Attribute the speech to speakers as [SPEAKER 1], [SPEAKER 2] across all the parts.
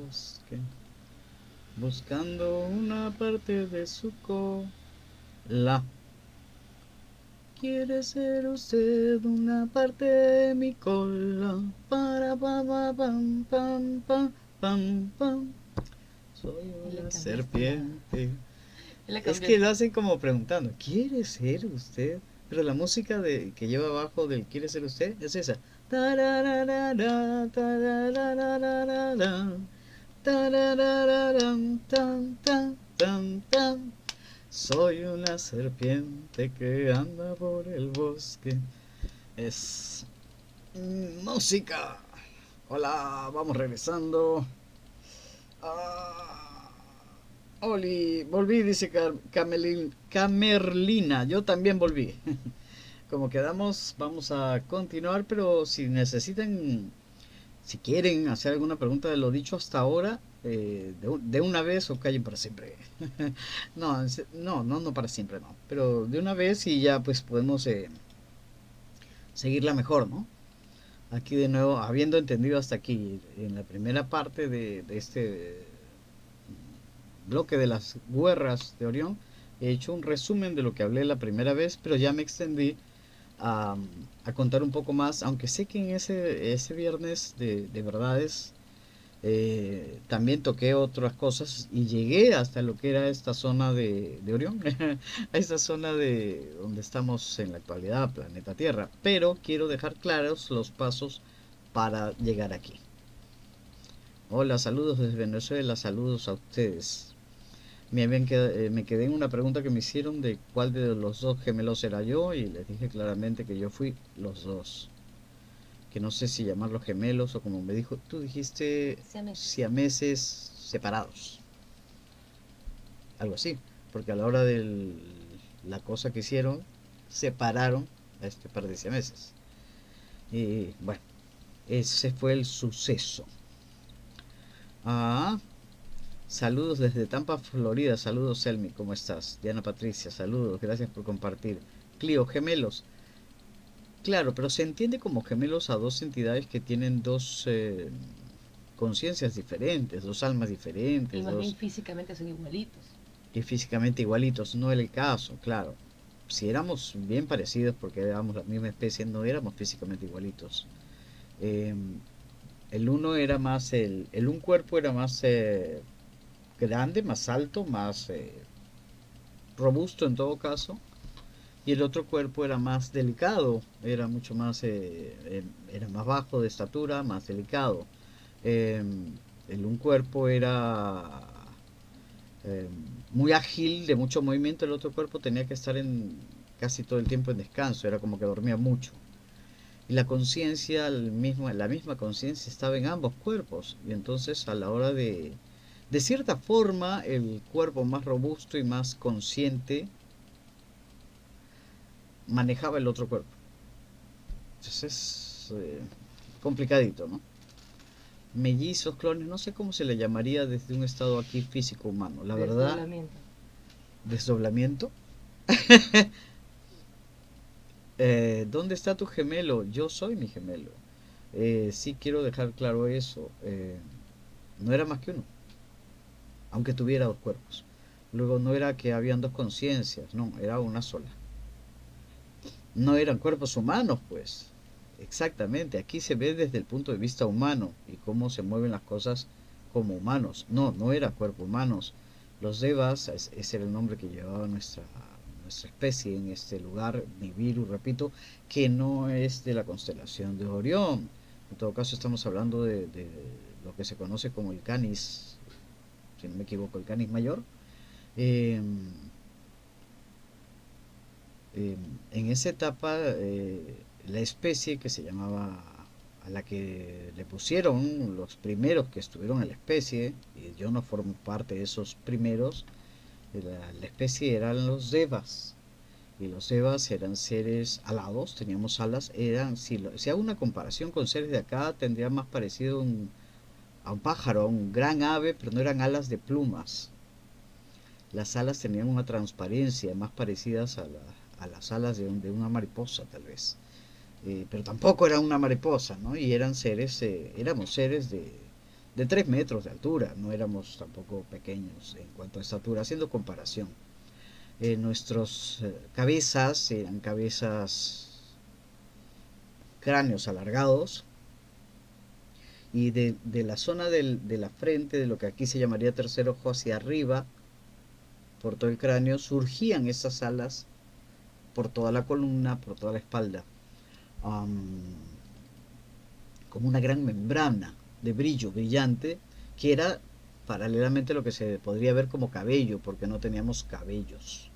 [SPEAKER 1] bosque, buscando una parte de su cola. ¿Quiere ser usted una parte de mi cola? Para pa pa pam pam pam pam pam. Soy
[SPEAKER 2] Le
[SPEAKER 1] una
[SPEAKER 2] cambiaste la...
[SPEAKER 1] serpiente.
[SPEAKER 2] Le
[SPEAKER 1] Es que
[SPEAKER 2] cambiaste.
[SPEAKER 1] lo hacen como preguntando, ¿quiere ser usted? Pero la música que lleva abajo del ¿quiere ser usted? Es esa. Tarararara, tarararara, tararararam, tan, tan, tan, tan. Soy una serpiente que anda por el bosque. Es música. Hola, vamos regresando. Ah, Oli, volví, dice Camerlina. Yo también volví. Como quedamos, vamos a continuar, pero si necesitan, si quieren hacer alguna pregunta de lo dicho hasta ahora, de una vez o callen para siempre. No, no para siempre, no. Pero de una vez y ya pues podemos seguirla mejor, ¿no? Aquí de nuevo, habiendo entendido hasta aquí, en la primera parte de este bloque de las guerras de Orión, he hecho un resumen de lo que hablé la primera vez, pero ya me extendí a, a contar un poco más, aunque sé que en ese viernes de verdades también toqué otras cosas y llegué hasta lo que era esta zona de Orión, a esta zona de donde estamos en la actualidad, planeta Tierra, pero quiero dejar claros los pasos para llegar aquí. Hola, saludos desde Venezuela, saludos a ustedes. Me quedé en una pregunta que me hicieron de cuál de los dos gemelos era yo y les dije claramente que yo fui los dos. Que no sé si llamarlos gemelos o como me dijo, tú dijiste
[SPEAKER 2] Siameses.
[SPEAKER 1] siameses separados, algo así, porque a la hora de la cosa que hicieron, separaron a este par de siameses. Y bueno, ese fue el suceso. Ah, saludos desde Tampa, Florida. Saludos, Selmi, ¿cómo estás? Diana Patricia, saludos, gracias por compartir. Clio, gemelos. Claro, pero se entiende como gemelos a dos entidades que tienen dos conciencias diferentes, dos almas
[SPEAKER 2] Y
[SPEAKER 1] diferentes,
[SPEAKER 2] más bien
[SPEAKER 1] dos
[SPEAKER 2] físicamente son igualitos.
[SPEAKER 1] y físicamente igualitos. No era el caso, claro. Si éramos bien parecidos porque éramos la misma especie, no éramos físicamente igualitos. Eh, el uno era más, el un cuerpo era más grande, más alto, más robusto en todo caso, y el otro cuerpo era más delicado, era mucho más, era más bajo de estatura, más delicado. Eh, el un cuerpo era eh, muy ágil, de mucho movimiento, el otro cuerpo tenía que estar en casi todo el tiempo en descanso, era como que dormía mucho. Y la conciencia, la misma conciencia estaba en ambos cuerpos, y entonces a la hora de cierta forma, el cuerpo más robusto y más consciente manejaba el otro cuerpo. Entonces es complicadito, ¿no? Mellizos, clones, no sé cómo se le llamaría desde un estado aquí físico humano. La verdad,
[SPEAKER 2] Desdoblamiento.
[SPEAKER 1] desdoblamiento. ¿Dónde está tu gemelo? Yo soy mi gemelo. Sí quiero dejar claro eso. No era más que uno, aunque tuviera dos cuerpos. Luego no era que habían dos conciencias, no, era una sola. No eran cuerpos humanos, pues. Exactamente, aquí se ve desde el punto de vista humano y cómo se mueven las cosas como humanos. No, no eran cuerpos humanos. Los devas, ese era el nombre que llevaba nuestra especie en este lugar, Nibiru, repito, que no es de la constelación de Orión. En todo caso estamos hablando de lo que se conoce como el Canis, si no me equivoco, el Canis mayor. Eh, en esa etapa, la especie que se llamaba, a la que le pusieron los primeros que estuvieron en la especie, y yo no formo parte de esos primeros, la especie eran los devas. Y los devas eran seres alados, teníamos alas, eran, si hago una comparación con seres de acá, tendría más parecido a un pájaro, a un gran ave, pero no eran alas de plumas. Las alas tenían una transparencia más parecidas a las alas de una mariposa, tal vez. Pero tampoco era una mariposa, ¿no? Y eran seres, éramos seres de 3 metros de altura, no éramos tampoco pequeños en cuanto a estatura, haciendo comparación. Nuestros cabezas eran cabezas, cráneos alargados, y de la zona de la frente, de lo que aquí se llamaría tercer ojo hacia arriba, por todo el cráneo, surgían esas alas por toda la columna, por toda la espalda, um, como una gran membrana de brillo brillante, que era paralelamente lo que se podría ver como cabello, porque no teníamos cabellos.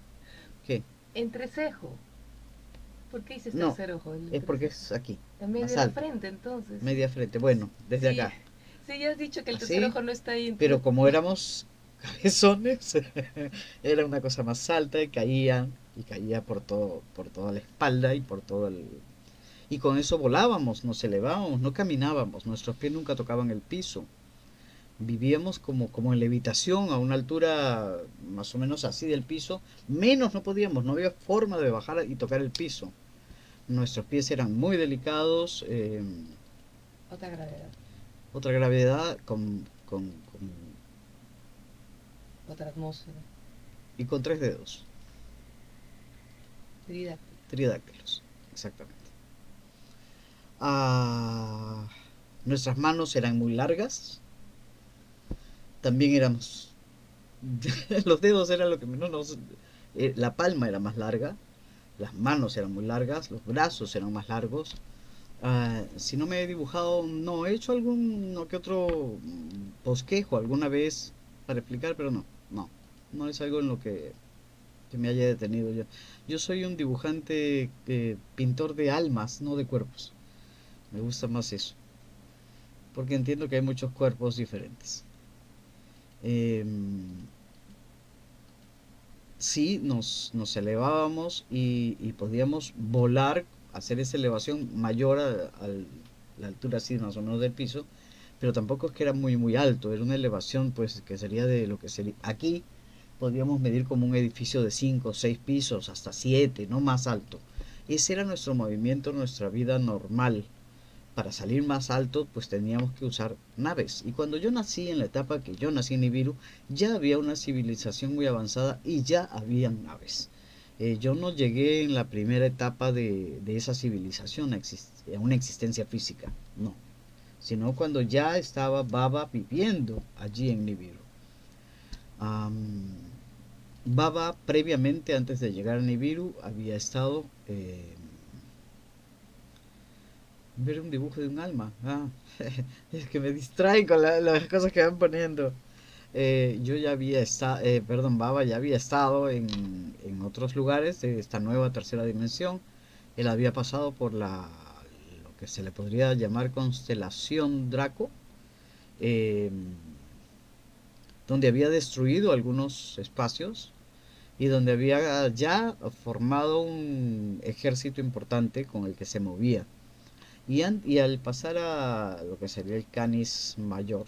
[SPEAKER 1] ¿Qué?
[SPEAKER 2] Entrecejo. ¿Por qué dices
[SPEAKER 1] No,
[SPEAKER 2] tercer ojo? El
[SPEAKER 1] es porque
[SPEAKER 2] entrecejo.
[SPEAKER 1] es aquí,
[SPEAKER 2] También
[SPEAKER 1] más
[SPEAKER 2] de la
[SPEAKER 1] alto,
[SPEAKER 2] frente, entonces.
[SPEAKER 1] media frente. Bueno, desde
[SPEAKER 2] Sí,
[SPEAKER 1] acá,
[SPEAKER 2] sí, ya has dicho que el tercer
[SPEAKER 1] así,
[SPEAKER 2] ojo no está ahí,
[SPEAKER 1] pero
[SPEAKER 2] entonces.
[SPEAKER 1] como éramos cabezones, era una cosa más alta y caía por toda la espalda y por todo el... Y con eso volábamos, nos elevábamos, no caminábamos, nuestros pies nunca tocaban el piso. Vivíamos como en levitación a una altura más o menos así del piso, menos no podíamos, no había forma de bajar y tocar el piso. Nuestros pies eran muy delicados,
[SPEAKER 2] Otra gravedad,
[SPEAKER 1] otra gravedad
[SPEAKER 2] otra atmósfera.
[SPEAKER 1] y con 3 dedos,
[SPEAKER 2] Tridáctilo.
[SPEAKER 1] tridáctilos, exactamente. Ah, nuestras manos eran muy largas, también éramos, los dedos eran lo que menos nos... la palma era más larga, las manos eran muy largas, los brazos eran más largos. Si no me he dibujado, no, he hecho algún que otro bosquejo alguna vez para explicar, pero no es algo en lo que me haya detenido yo. Yo soy un dibujante, pintor de almas, no de cuerpos. Me gusta más eso, porque entiendo que hay muchos cuerpos diferentes. Em, sí, nos elevábamos y podíamos volar, hacer esa elevación mayor a la altura así más o menos del piso, pero tampoco es que era muy alto, era una elevación pues que sería de lo que sería aquí. Podíamos medir como un edificio de 5 o 6 pisos, hasta 7, no más alto. Ese era nuestro movimiento, nuestra vida normal. Para salir más alto, pues teníamos que usar naves. Y cuando yo nací, en la etapa que yo nací en Nibiru, ya había una civilización muy avanzada y ya habían naves. Yo no llegué en la primera etapa de esa civilización a una existencia física, no, sino cuando ya estaba Baba viviendo allí en Nibiru. Am, Baba, previamente, antes de llegar a Nibiru, había estado... ver un dibujo de un alma. Es que me distraen con las cosas que van poniendo. Yo ya había estado, perdón, Baba ya había estado en otros lugares de esta nueva tercera dimensión. Él había pasado por lo que se le podría llamar constelación Draco, eh, donde había destruido algunos espacios y donde había ya formado un ejército importante con el que se movía. Y al pasar a lo que sería el Canis Mayor,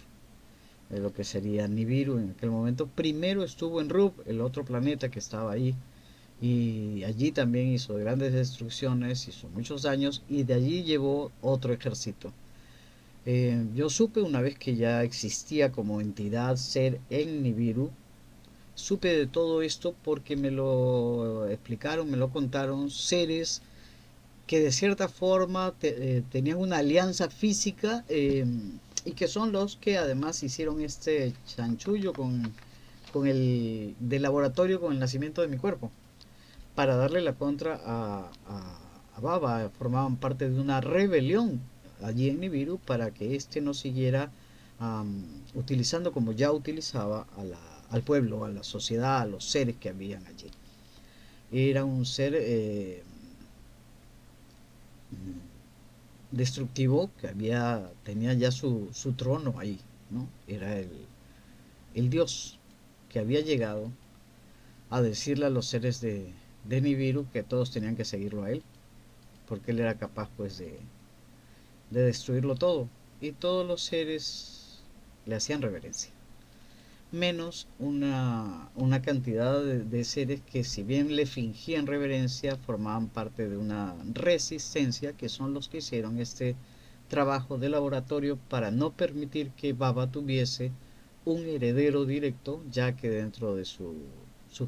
[SPEAKER 1] lo que sería Nibiru en aquel momento, primero estuvo en Rub, el otro planeta que estaba ahí, y allí también hizo grandes destrucciones, hizo muchos daños, y de allí llevó otro ejército. Yo supe una vez que ya existía como entidad ser en Nibiru, supe de todo esto porque me lo explicaron, me lo contaron seres que de cierta forma tenían una alianza física, y que son los que además hicieron este chanchullo con el del laboratorio con el nacimiento de mi cuerpo para darle la contra a Baba. Formaban parte de una rebelión allí en Nibiru para que éste no siguiera utilizando como ya utilizaba al pueblo, a la sociedad, a los seres que habían allí. Era un ser destructivo que tenía ya su trono ahí, ¿no? Era el dios que había llegado a decirle a los seres de Nibiru que todos tenían que seguirlo a él, porque él era capaz pues de destruirlo todo, y todos los seres le hacían reverencia, menos una cantidad de seres que, si bien le fingían reverencia, formaban parte de una resistencia, que son los que hicieron este trabajo de laboratorio para no permitir que Baba tuviese un heredero directo, ya que dentro de su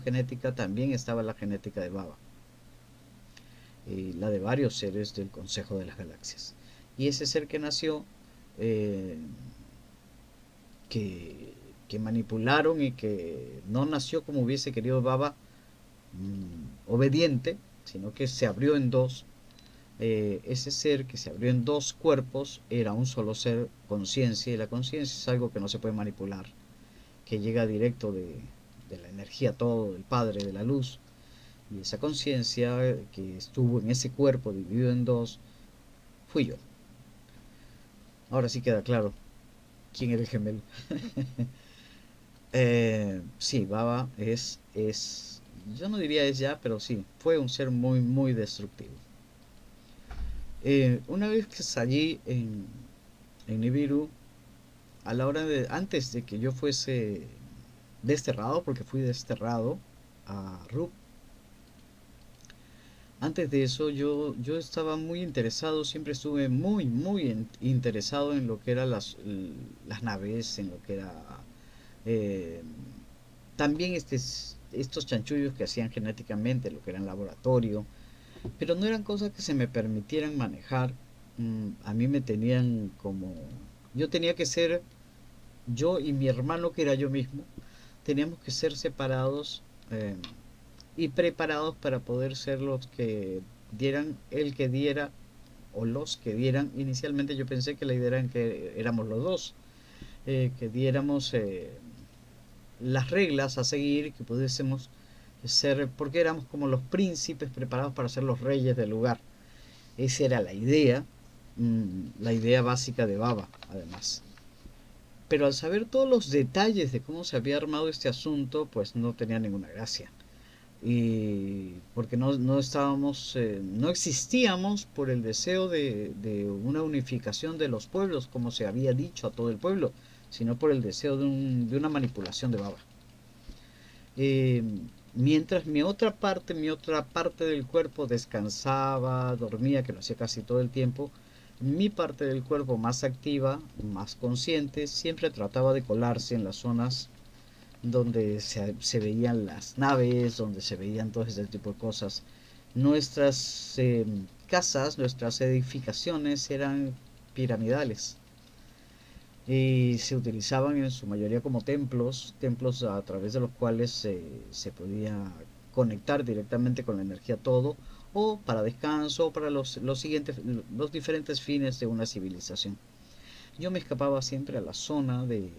[SPEAKER 1] genética también estaba la genética de Baba, y la de varios seres del Consejo de las Galaxias. Y ese ser que nació, eh, que, que manipularon y que no nació como hubiese querido Baba, obediente, sino que se abrió en dos. Ese ser que se abrió en dos cuerpos era un solo ser, conciencia, y la conciencia es algo que no se puede manipular, que llega directo de la energía todo, del Padre, de la luz, y esa conciencia que estuvo en ese cuerpo dividido en dos, fui yo. Ahora sí queda claro quién era el gemelo. Sí, Baba yo no diría es ya, pero sí, fue un ser muy, muy destructivo. Una vez que salí en Nibiru, a la hora de, antes de que yo fuese desterrado, porque fui desterrado a Rub, antes de eso yo estaba muy interesado, siempre estuve muy, muy interesado en lo que eran las naves, en lo que era eh, también estos chanchullos que hacían genéticamente, lo que era en laboratorio, pero no eran cosas que se me permitieran manejar. A mí me tenían como, yo tenía que ser yo y mi hermano, que era yo mismo, teníamos que ser separados, eh, y preparados para poder ser los que dieran, el que diera o los que dieran. Inicialmente yo pensé que la idea era que éramos los dos, que diéramos las reglas a seguir, que pudiésemos ser, porque éramos como los príncipes preparados para ser los reyes del lugar. Esa era la idea básica de Baba, además. Pero al saber todos los detalles de cómo se había armado este asunto, pues no tenía ninguna gracia. Y porque no estábamos, no existíamos por el deseo de una unificación de los pueblos, como se había dicho a todo el pueblo, sino por el deseo de una manipulación de Baba. Eh, Mientras mi otra parte del cuerpo descansaba, dormía, que lo hacía casi todo el tiempo, mi parte del cuerpo más activa, más consciente, siempre trataba de colarse en las zonas donde se veían las naves, donde se veían todo ese tipo de cosas. Nuestras casas, nuestras edificaciones eran piramidales y se utilizaban en su mayoría como templos, templos a través de los cuales se podía conectar directamente con la energía todo, o para descanso, o para los diferentes fines de una civilización. Yo me escapaba siempre a la zona de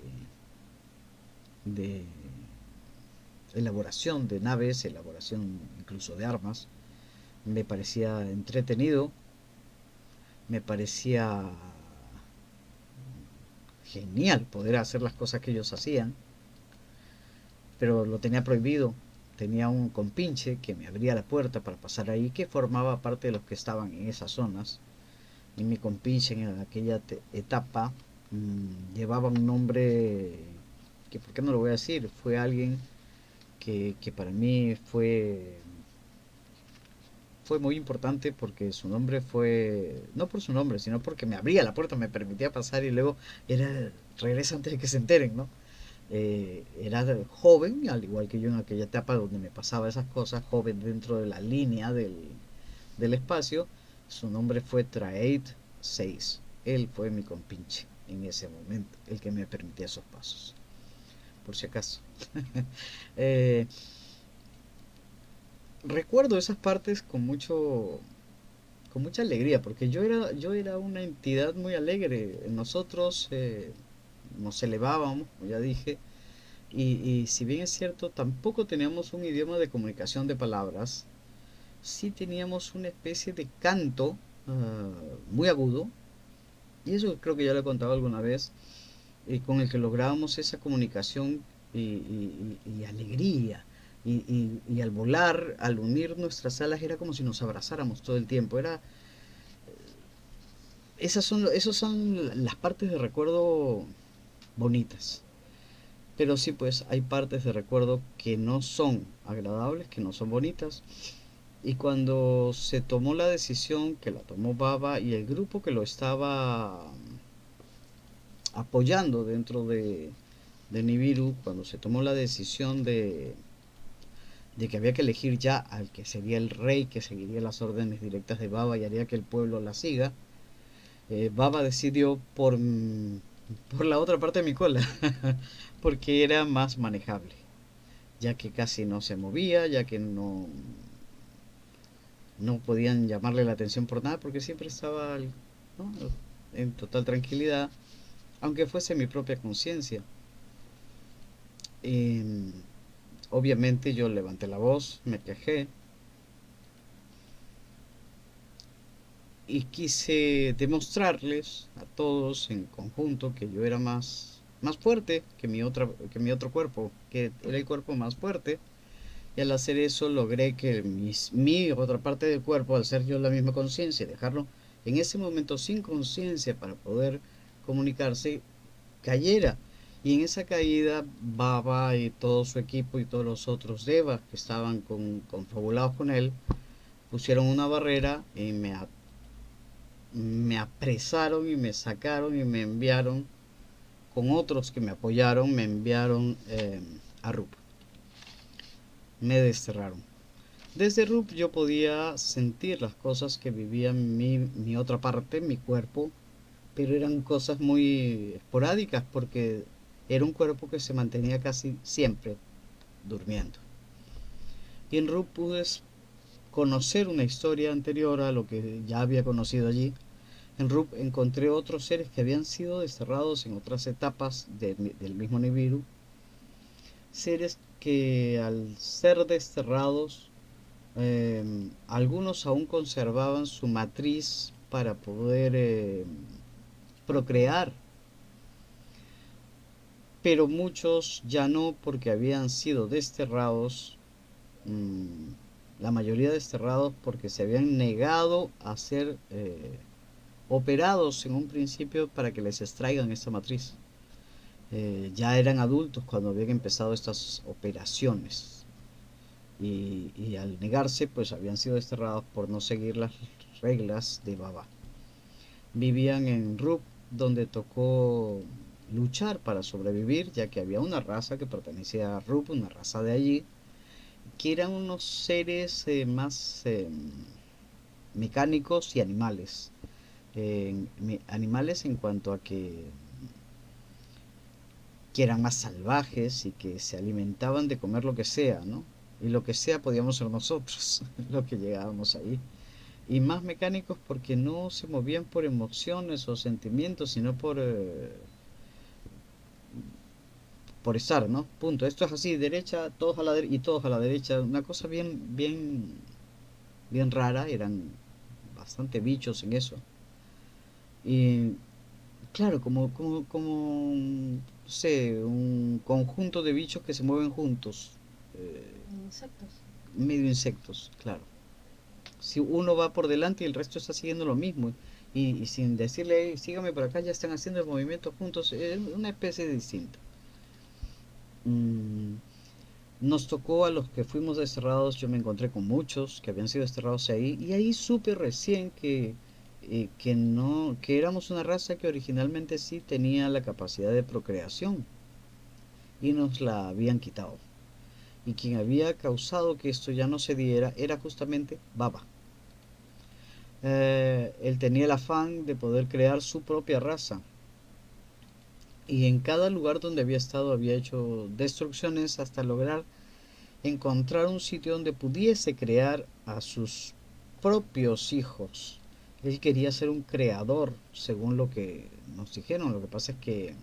[SPEAKER 1] elaboración de naves, elaboración incluso de armas. Me parecía entretenido, me parecía genial poder hacer las cosas que ellos hacían, pero lo tenía prohibido. Tenía un compinche que me abría la puerta para pasar ahí, que formaba parte de los que estaban en esas zonas. Y mi compinche en aquella etapa llevaba un nombre que, ¿por qué no lo voy a decir? Fue alguien que para mí fue muy importante, porque su nombre fue, no por su nombre, sino porque me abría la puerta, me permitía pasar, y luego regresa antes de que se enteren, ¿no? Era joven, al igual que yo en aquella etapa donde me pasaba esas cosas, joven dentro de la línea del espacio. Su nombre fue Traed 6. Él fue mi compinche en ese momento, el que me permitía esos pasos, por si acaso. eh, Recuerdo esas partes con mucha alegría, porque yo era una entidad muy alegre. Nosotros nos elevábamos, como ya dije, y si bien es cierto, tampoco teníamos un idioma de comunicación de palabras, sí teníamos una especie de canto muy agudo, y eso creo que ya lo he contado alguna vez, con el que lográbamos esa comunicación y alegría. Y al volar, al unir nuestras alas, era como si nos abrazáramos todo el tiempo. Esos son las partes de recuerdo bonitas. Pero sí, pues hay partes de recuerdo que no son agradables, que no son bonitas. Y cuando se tomó la decisión, que la tomó Baba y el grupo que lo estaba apoyando dentro de Nibiru, cuando se tomó la decisión de que había que elegir ya al que sería el rey, que seguiría las órdenes directas de Baba y haría que el pueblo la siga, Baba decidió por la otra parte de mi cola, porque era más manejable, ya que casi no se movía, ya que no podían llamarle la atención por nada, porque siempre estaba, ¿no?, en total tranquilidad, aunque fuese mi propia conciencia. Eh, Obviamente yo levanté la voz, me quejé y quise demostrarles a todos en conjunto que yo era más fuerte que mi otro cuerpo, que era el cuerpo más fuerte. Y al hacer eso logré que mi otra parte del cuerpo, al ser yo la misma conciencia, dejarlo en ese momento sin conciencia para poder comunicarse, cayera. Y en esa caída, Baba y todo su equipo y todos los otros devas que estaban confabulados con él, pusieron una barrera y me apresaron y me sacaron y me enviaron, con otros que me apoyaron, me enviaron a Rup. Me desterraron. Desde Rup yo podía sentir las cosas que vivía mi otra parte, mi cuerpo, pero eran cosas muy esporádicas porque era un cuerpo que se mantenía casi siempre durmiendo. Y en Rup pude conocer una historia anterior a lo que ya había conocido allí. En Rup encontré otros seres que habían sido desterrados en otras etapas del mismo Nibiru, seres que al ser desterrados, algunos aún conservaban su matriz para poder procrear, pero muchos ya no, porque habían sido desterrados, la mayoría desterrados porque se habían negado a ser operados en un principio para que les extraigan esta matriz. Ya eran adultos cuando habían empezado estas operaciones y al negarse pues habían sido desterrados por no seguir las reglas de Baba. Vivían en Rup, donde tocó luchar para sobrevivir, ya que había una raza que pertenecía a Rup, una raza de allí, que eran unos seres más mecánicos y animales. Animales en cuanto a que eran más salvajes y que se alimentaban de comer lo que sea, ¿no? Y lo que sea podíamos ser nosotros, lo que llegábamos ahí. Y más mecánicos porque no se movían por emociones o sentimientos, sino por estar, ¿no? Punto. Esto es así, derecha, todos a la derecha y todos a la derecha. Una cosa bien rara, eran bastante bichos en eso. Y claro, no sé, un conjunto de bichos que se mueven juntos. eh,
[SPEAKER 2] Insectos.
[SPEAKER 1] Medio insectos, claro. Si uno va por delante y el resto está siguiendo lo mismo. Y sin decirle: "Hey, sígame por acá", ya están haciendo el movimiento juntos. Es una especie distinta. Mm, Nos tocó a los que fuimos desterrados, yo me encontré con muchos que habían sido desterrados ahí. Y ahí supe recién que no, que éramos una raza que originalmente sí tenía la capacidad de procreación. Y nos la habían quitado. Y quien había causado que esto ya no se diera era justamente Baba. Él tenía el afán de poder crear su propia raza. Y en cada lugar donde había estado había hecho destrucciones hasta lograr encontrar un sitio donde pudiese crear a sus propios hijos. Él quería ser un creador, según lo que nos dijeron. Lo que pasa es que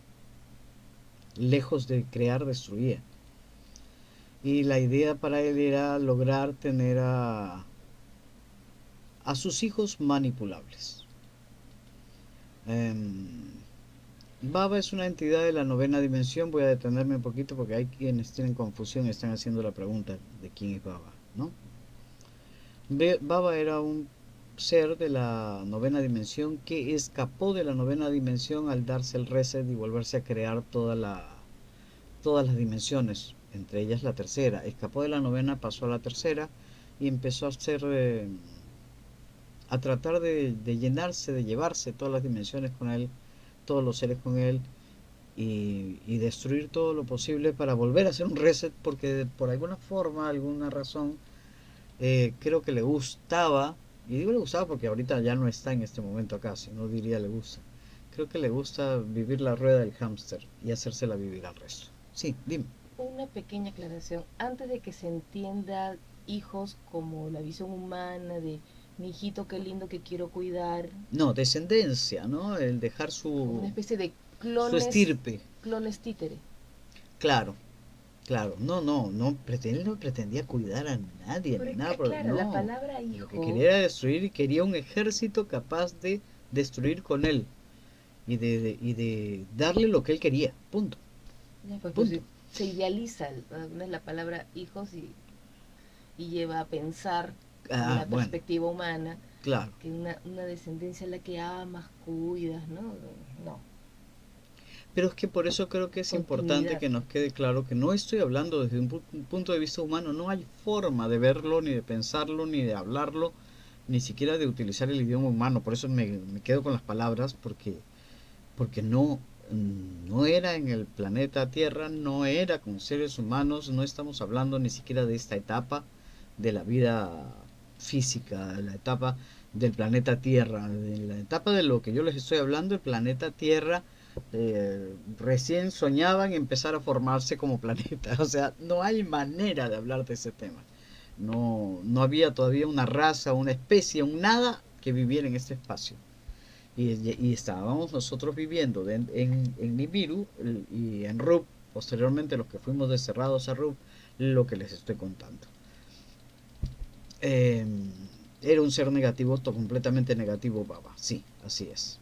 [SPEAKER 1] lejos de crear, destruía. Y la idea para él era lograr tener a sus hijos manipulables. Baba es una entidad de la novena dimensión. Voy a detenerme un poquito porque hay quienes tienen confusión y están haciendo la pregunta de quién es Baba, ¿no? Baba era un ser de la novena dimensión que escapó de la novena dimensión al darse el reset y volverse a crear todas las dimensiones, entre ellas la tercera. Escapó de la novena, pasó a la tercera y empezó a hacer, a tratar de llenarse, de llevarse todas las dimensiones con él, todos los seres con él, y destruir todo lo posible para volver a hacer un reset, porque por alguna forma, alguna razón, creo que le gustaba, y digo le gustaba porque ahorita ya no está en este momento acá, si no diría le gusta. Creo que le gusta vivir la rueda del hámster y hacérsela vivir al resto. Sí, dime.
[SPEAKER 2] Una pequeña aclaración. Antes de que se entienda hijos como la visión humana de mi hijito, qué lindo que quiero cuidar,
[SPEAKER 1] No, descendencia, ¿no? El dejar
[SPEAKER 2] como una especie de
[SPEAKER 1] su
[SPEAKER 2] clones,
[SPEAKER 1] estirpe.
[SPEAKER 2] clones títere.
[SPEAKER 1] Claro, claro. No, no, no, él no pretendía cuidar a nadie
[SPEAKER 2] Pero
[SPEAKER 1] ni
[SPEAKER 2] es
[SPEAKER 1] nada,
[SPEAKER 2] que,
[SPEAKER 1] pero
[SPEAKER 2] claro, la
[SPEAKER 1] no.
[SPEAKER 2] palabra
[SPEAKER 1] Lo que
[SPEAKER 2] hijo,
[SPEAKER 1] quería era destruir y quería un ejército capaz de destruir con él y de darle lo que él quería. Punto.
[SPEAKER 2] ya pues
[SPEAKER 1] Punto.
[SPEAKER 2] se idealiza ¿no? La palabra hijos y lleva a pensar en
[SPEAKER 1] Ah,
[SPEAKER 2] la
[SPEAKER 1] bueno,
[SPEAKER 2] perspectiva humana
[SPEAKER 1] claro.
[SPEAKER 2] que una descendencia a la que amas, cuidas, ¿no? No,
[SPEAKER 1] Pero es que por eso creo que es importante
[SPEAKER 2] continuidad.
[SPEAKER 1] que nos quede claro que no estoy hablando desde un punto de vista humano, no hay forma de verlo, ni de pensarlo, ni de hablarlo, ni siquiera de utilizar el idioma humano. Por eso me quedo con las palabras, porque no, no era en el planeta Tierra, no era con seres humanos, no estamos hablando ni siquiera de esta etapa de la vida física, de la etapa del planeta Tierra, de la etapa de lo que yo les estoy hablando, el planeta Tierra recién soñaban empezar a formarse como planeta. O sea, no hay manera de hablar de ese tema. No, no había todavía una raza, una especie, un nada que viviera en este espacio. Y estábamos nosotros viviendo en Nibiru y en Rub, posteriormente los que fuimos desterrados a Rub, lo que les estoy contando. Eh, Era un ser negativo, completamente negativo, Baba. Sí, así es.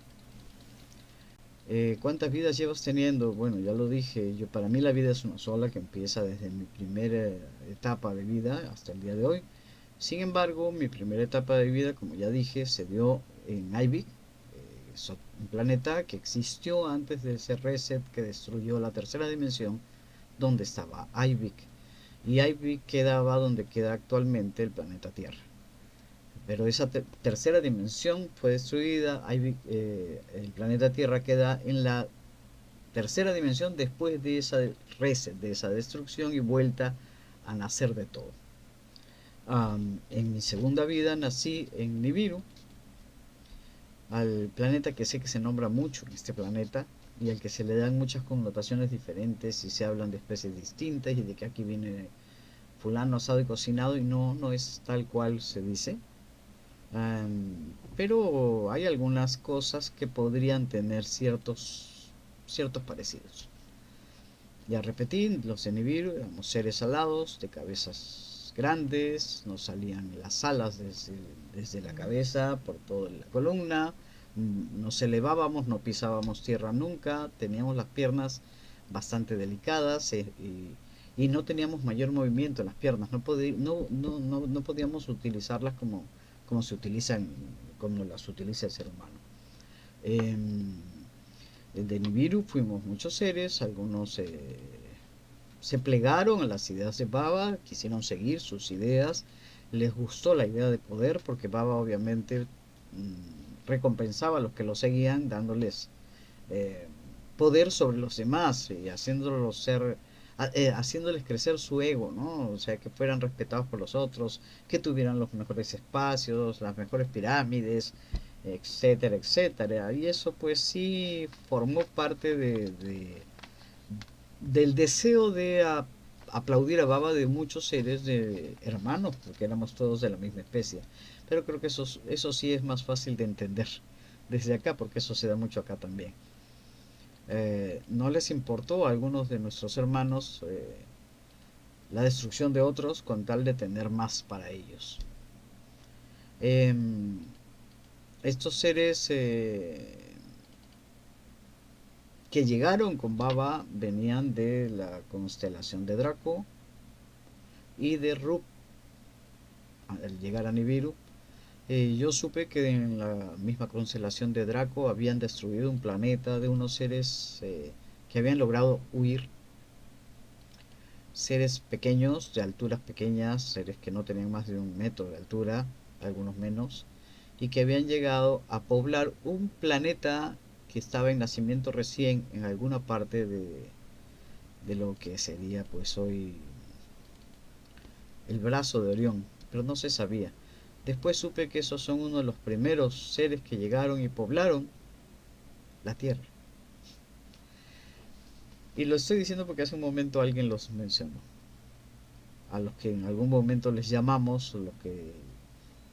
[SPEAKER 1] ¿Cuántas vidas llevas teniendo? Bueno, ya lo dije, yo para mí la vida es una sola que empieza desde mi primera etapa de vida hasta el día de hoy. Sin embargo, mi primera etapa de vida, como ya dije, se dio en Ivy, un planeta que existió antes de ese reset que destruyó la tercera dimensión donde estaba Ivy. Y Ivy quedaba donde queda actualmente el planeta Tierra. Pero esa tercera dimensión fue destruida, el planeta Tierra queda en la tercera dimensión después de esa reset, de esa destrucción y vuelta a nacer de todo. En mi segunda vida nací en Nibiru, al planeta que sé que se nombra mucho en este planeta y al que se le dan muchas connotaciones diferentes y se hablan de especies distintas y de que aquí viene fulano asado y cocinado y no, no es tal cual se dice. Pero hay algunas cosas que podrían tener ciertos parecidos. Ya repetí, los de Nibiru éramos seres alados, de cabezas grandes, nos salían las alas desde la cabeza, por toda la columna, nos elevábamos, no pisábamos tierra nunca, teníamos las piernas bastante delicadas y no teníamos mayor movimiento en las piernas, no podíamos utilizarlas como se utilizan, como las utiliza el ser humano. Em, de Nibiru fuimos muchos seres, algunos se plegaron a las ideas de Baba, quisieron seguir sus ideas, les gustó la idea de poder porque Baba obviamente recompensaba a los que lo seguían dándoles eh, poder sobre los demás y haciéndoles crecer su ego, ¿no? O sea, que fueran respetados por los otros, que tuvieran los mejores espacios, las mejores pirámides, etcétera, etcétera. Y eso pues sí formó parte del deseo de aplaudir a Baba de muchos seres de hermanos, porque éramos todos de la misma especie. Pero creo que eso sí es más fácil de entender desde acá, porque eso se da mucho acá también. No les importó a algunos de nuestros hermanos la destrucción de otros con tal de tener más para ellos. Eh, Estos seres que llegaron con Baba venían de la constelación de Draco y de Rup. Al llegar a Nibiru, yo supe que en la misma constelación de Draco habían destruido un planeta de unos seres que habían logrado huir seres pequeños, de alturas pequeñas, seres que no tenían más de 1 metro de altura, algunos menos, y que habían llegado a poblar un planeta que estaba en nacimiento recién en alguna parte de lo que sería pues hoy el brazo de Orión, pero no se sabía. Después supe que esos son uno de los primeros seres que llegaron y poblaron la Tierra. Y lo estoy diciendo porque hace un momento alguien los mencionó. A los que en algún momento les llamamos, los que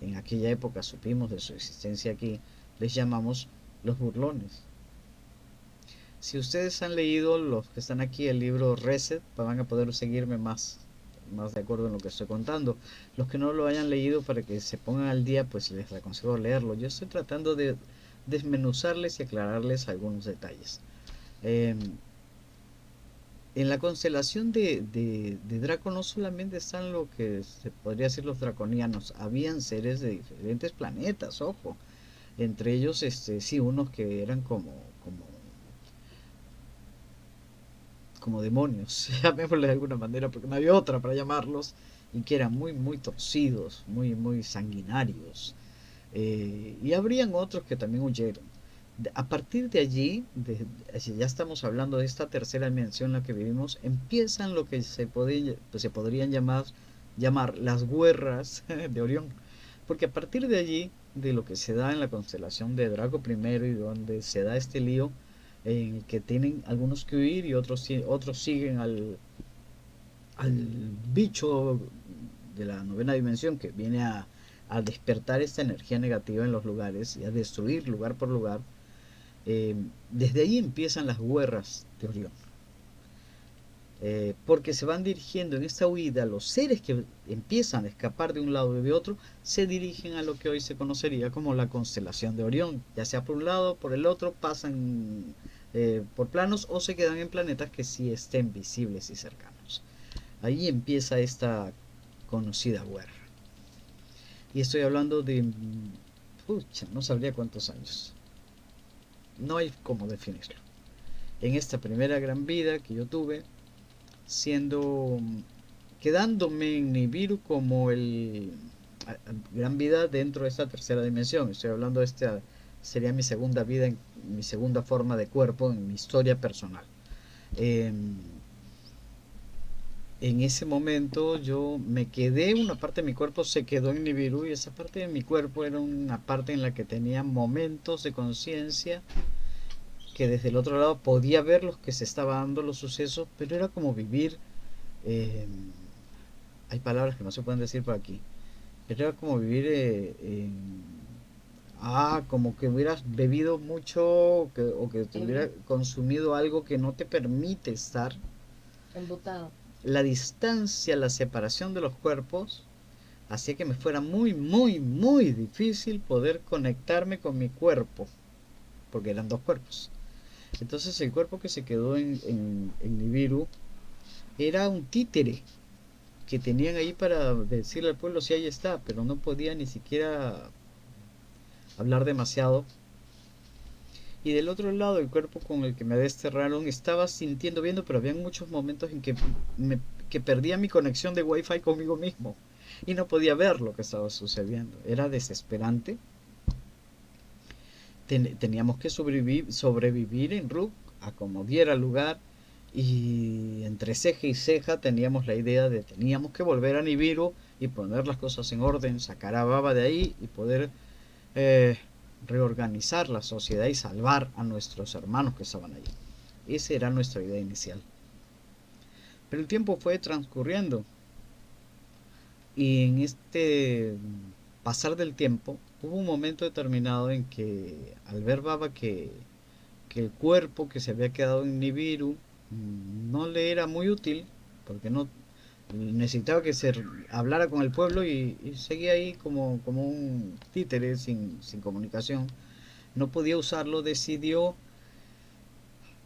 [SPEAKER 1] en aquella época supimos de su existencia aquí, les llamamos los burlones. Si ustedes han leído, los que están aquí, el libro Reset, van a poder seguirme más de acuerdo en lo que estoy contando. Los que no lo hayan leído, para que se pongan al día, pues les aconsejo leerlo. Yo estoy tratando de desmenuzarles y aclararles algunos detalles. Eh, en la constelación de Draco no solamente están lo que se podría decir los draconianos, habían seres de diferentes planetas, ojo. Entre ellos, sí, unos que eran como demonios, llamémosle de alguna manera, porque no había otra para llamarlos, y que eran muy torcidos, muy sanguinarios. Y habrían otros que también huyeron. A partir de allí, si ya estamos hablando de esta tercera dimensión en la que vivimos, empiezan lo que se podrían llamar las guerras de Orión. Porque a partir de allí, de lo que se da en la constelación de Draco primero y donde se da este lío, en el que tienen algunos que huir y otros siguen al bicho de la novena dimensión que viene a despertar esta energía negativa en los lugares y a destruir lugar por lugar. Desde ahí empiezan las guerras de Orión. Porque se van dirigiendo en esta huida, los seres que empiezan a escapar de un lado y de otro, se dirigen a lo que hoy se conocería como la constelación de Orión, ya sea por un lado, por el otro, pasan por planos o se quedan en planetas que sí estén visibles y cercanos. Ahí empieza esta conocida guerra. Y estoy hablando de, pucha, no sabría cuántos años. No hay cómo definirlo. En esta primera gran vida que yo tuve, siendo quedándome en Nibiru como el gran vida dentro de esta tercera dimensión. Estoy hablando de esta sería mi segunda vida, mi segunda forma de cuerpo en mi historia personal. Eh, en ese momento yo me quedé, una parte de mi cuerpo se quedó en Nibiru y esa parte de mi cuerpo era una parte en la que tenía momentos de conciencia que desde el otro lado podía ver los que se estaban dando los sucesos, pero era como vivir, eh, hay palabras que no se pueden decir por aquí, pero era como vivir como que hubieras bebido mucho o que te hubiera
[SPEAKER 2] Ebrio,
[SPEAKER 1] consumido algo que no te permite estar.
[SPEAKER 2] embotado.
[SPEAKER 1] La distancia, la separación de los cuerpos hacía que me fuera muy difícil poder conectarme con mi cuerpo, porque eran dos cuerpos. Entonces el cuerpo que se quedó en Nibiru era un títere que tenían ahí para decirle al pueblo si ahí está, pero no podía ni siquiera hablar demasiado. Y del otro lado, el cuerpo con el que me desterraron estaba sintiendo, viendo, pero había muchos momentos en que perdía mi conexión de wifi conmigo mismo y no podía ver lo que estaba sucediendo. Era desesperante. Teníamos que sobrevivir en Rook a como diera lugar, y entre ceja y ceja teníamos la idea de teníamos que volver a Nibiru y poner las cosas en orden, sacar a Baba de ahí y poder eh, reorganizar la sociedad y salvar a nuestros hermanos que estaban allí. Esa era nuestra idea inicial. Pero el tiempo fue transcurriendo y en este pasar del tiempo hubo un momento determinado en que al ver Baba que el cuerpo que se había quedado en Nibiru no le era muy útil, porque no necesitaba que se hablara con el pueblo y seguía ahí como un títere sin comunicación. No podía usarlo, decidió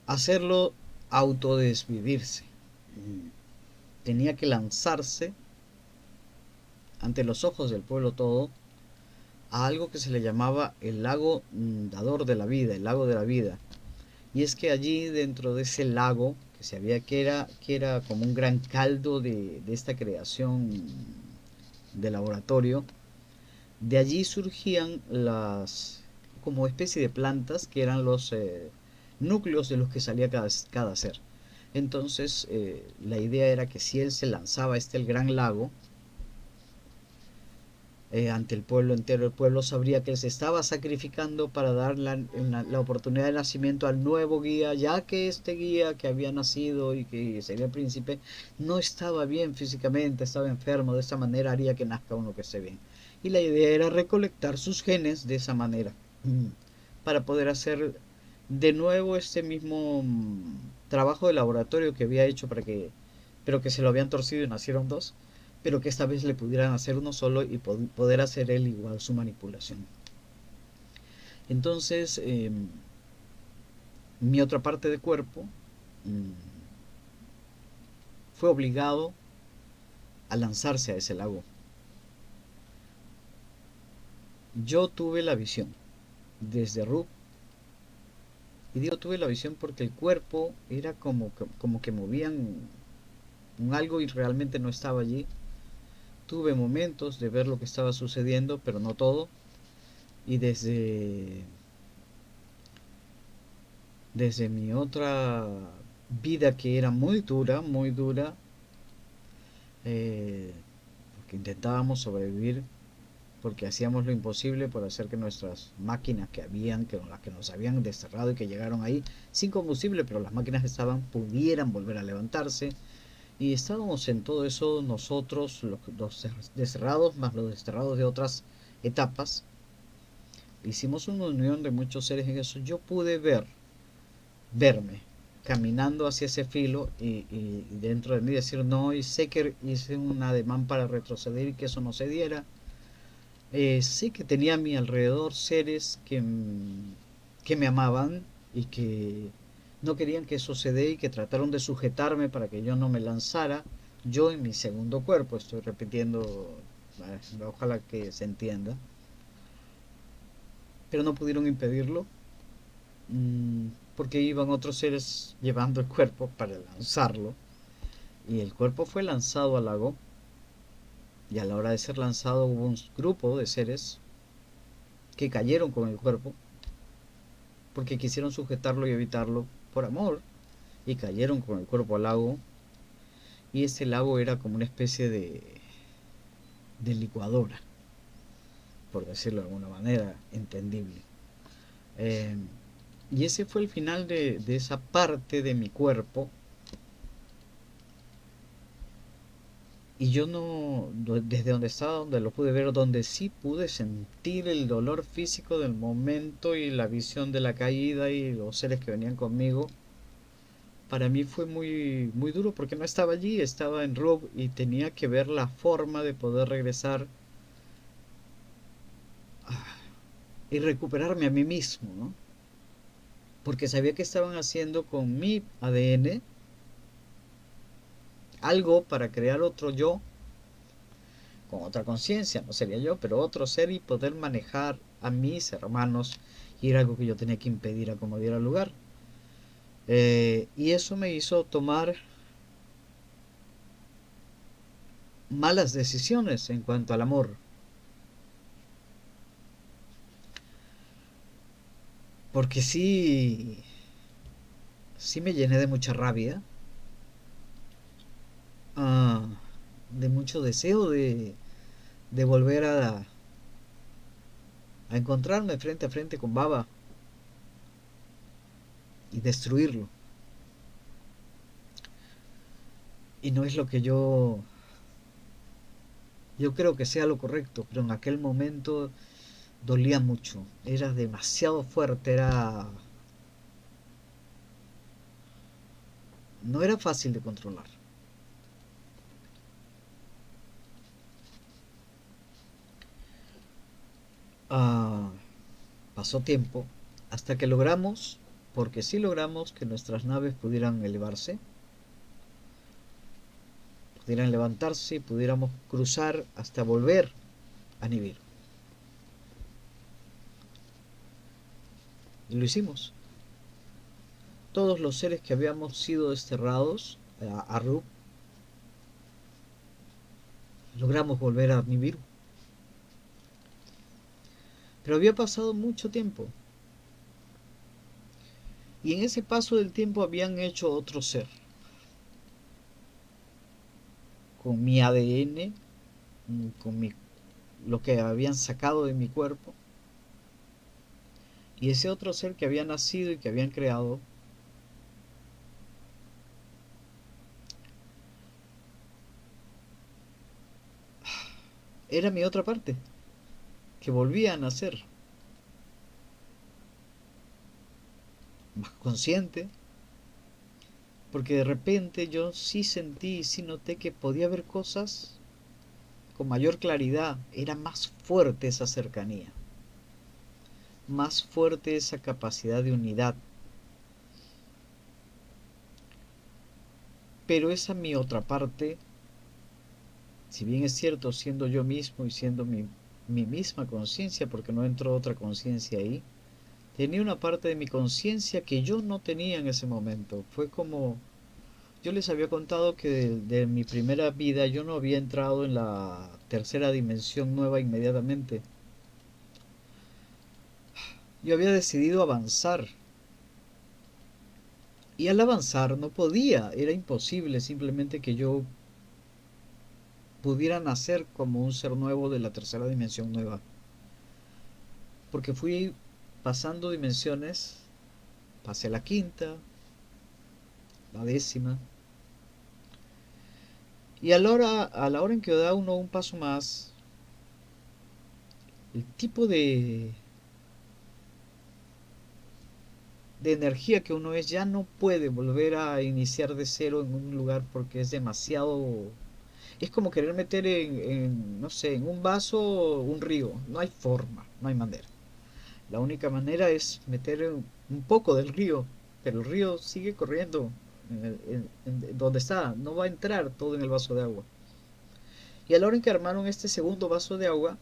[SPEAKER 1] hacerlo autodesvivirse. Tenía que lanzarse ante los ojos del pueblo todo a algo que se le llamaba el lago dador de la vida, el lago de la vida. Y es que allí dentro de ese lago, porque se veía que era como un gran caldo de esta creación de laboratorio. De allí surgían las como especie de plantas que eran los núcleos de los que salía cada ser. Entonces la idea era que si él se lanzaba el gran lago, ante el pueblo entero, el pueblo sabría que él se estaba sacrificando para dar la oportunidad de nacimiento al nuevo guía, ya que este guía que había nacido y que sería príncipe no estaba bien físicamente, estaba enfermo. De esa manera haría que nazca uno que esté bien. Y la idea era recolectar sus genes de esa manera, para poder hacer de nuevo este mismo trabajo de laboratorio que había hecho pero que se lo habían torcido y nacieron dos, pero que esta vez le pudieran hacer uno solo y poder hacer él igual su manipulación. Entonces, mi otra parte de cuerpo mmm, fue obligado a lanzarse a ese lago. Yo tuve la visión desde Rub, y digo tuve la visión porque el cuerpo era como que movían un algo y realmente no estaba allí. Tuve momentos de ver lo que estaba sucediendo, pero no todo. Y desde mi otra vida que era muy dura, porque intentábamos sobrevivir, porque hacíamos lo imposible por hacer que nuestras máquinas que las que nos habían desterrado y que llegaron ahí sin combustible, pero las máquinas estaban, pudieran volver a levantarse. Y estábamos en todo eso nosotros, los desterrados más los desterrados de otras etapas. Hicimos una unión de muchos seres en eso. Yo pude verme caminando hacia ese filo y dentro de mí decir no, y sé que hice un ademán para retroceder y que eso no se diera. Sé que tenía a mi alrededor seres que me amaban y que no querían que eso se dé y que trataron de sujetarme para que yo no me lanzara. Yo en mi segundo cuerpo, estoy repitiendo, ojalá que se entienda, pero no pudieron impedirlo, mm, porque iban otros seres llevando el cuerpo para lanzarlo, y el cuerpo fue lanzado al lago, y a la hora de ser lanzado hubo un grupo de seres que cayeron con el cuerpo porque quisieron sujetarlo y evitarlo por amor, y cayeron con el cuerpo al lago, y ese lago era como una especie de licuadora, por decirlo de alguna manera entendible. Eh, y ese fue el final de esa parte de mi cuerpo. Y yo no, desde donde estaba, donde lo pude ver, donde sí pude sentir el dolor físico del momento y la visión de la caída y los seres que venían conmigo, para mí fue muy duro porque no estaba allí, estaba en Rub y tenía que ver la forma de poder regresar y recuperarme a mí mismo, ¿no? Porque sabía que estaban haciendo con mi ADN algo para crear otro yo, con otra conciencia, no sería yo, pero otro ser, y poder manejar a mis hermanos, y era algo que yo tenía que impedir a como diera lugar. Y eso me hizo tomar malas decisiones en cuanto al amor, porque sí me llené de mucha rabia, ah, de mucho deseo de volver a encontrarme frente a frente con Baba y destruirlo. Y no es lo que yo creo que sea lo correcto, pero en aquel momento dolía mucho, era demasiado fuerte, no era fácil de controlar. Ah, pasó tiempo hasta que logramos, porque sí logramos que nuestras naves pudieran elevarse, pudieran levantarse y pudiéramos cruzar hasta volver a Nibiru. Y lo hicimos. todos los seres que habíamos sido desterrados a Rub, logramos volver a Nibiru. Pero había pasado mucho tiempo. Y en ese paso del tiempo habían hecho otro ser. Con mi ADN, con lo que habían sacado de mi cuerpo. Y ese otro ser que había nacido y que habían creado era mi otra parte, que volvía a nacer, más consciente, porque de repente yo sí sentí y sí noté que podía ver cosas con mayor claridad, era más fuerte esa cercanía, más fuerte esa capacidad de unidad. Pero esa mi otra parte, si bien es cierto siendo yo mismo y siendo mi misma conciencia, porque no entró otra conciencia ahí, tenía una parte de mi conciencia que yo no tenía en ese momento. Fue como, yo les había contado que de mi primera vida yo no había entrado en la tercera dimensión nueva inmediatamente. Yo había decidido avanzar. Y al avanzar no podía, era imposible simplemente que yo pudiera nacer como un ser nuevo de la tercera dimensión nueva. Porque fui pasando dimensiones, pasé la quinta, la décima, y a la hora en que da uno un paso más, el tipo de energía que uno es ya no puede volver a iniciar de cero en un lugar porque es demasiado. Es como querer meter no sé, en un vaso un río. No hay forma, no hay manera. La única manera es meter un poco del río, pero el río sigue corriendo en donde está. No va a entrar todo en el vaso de agua. Y a la hora en que armaron este segundo vaso de agua,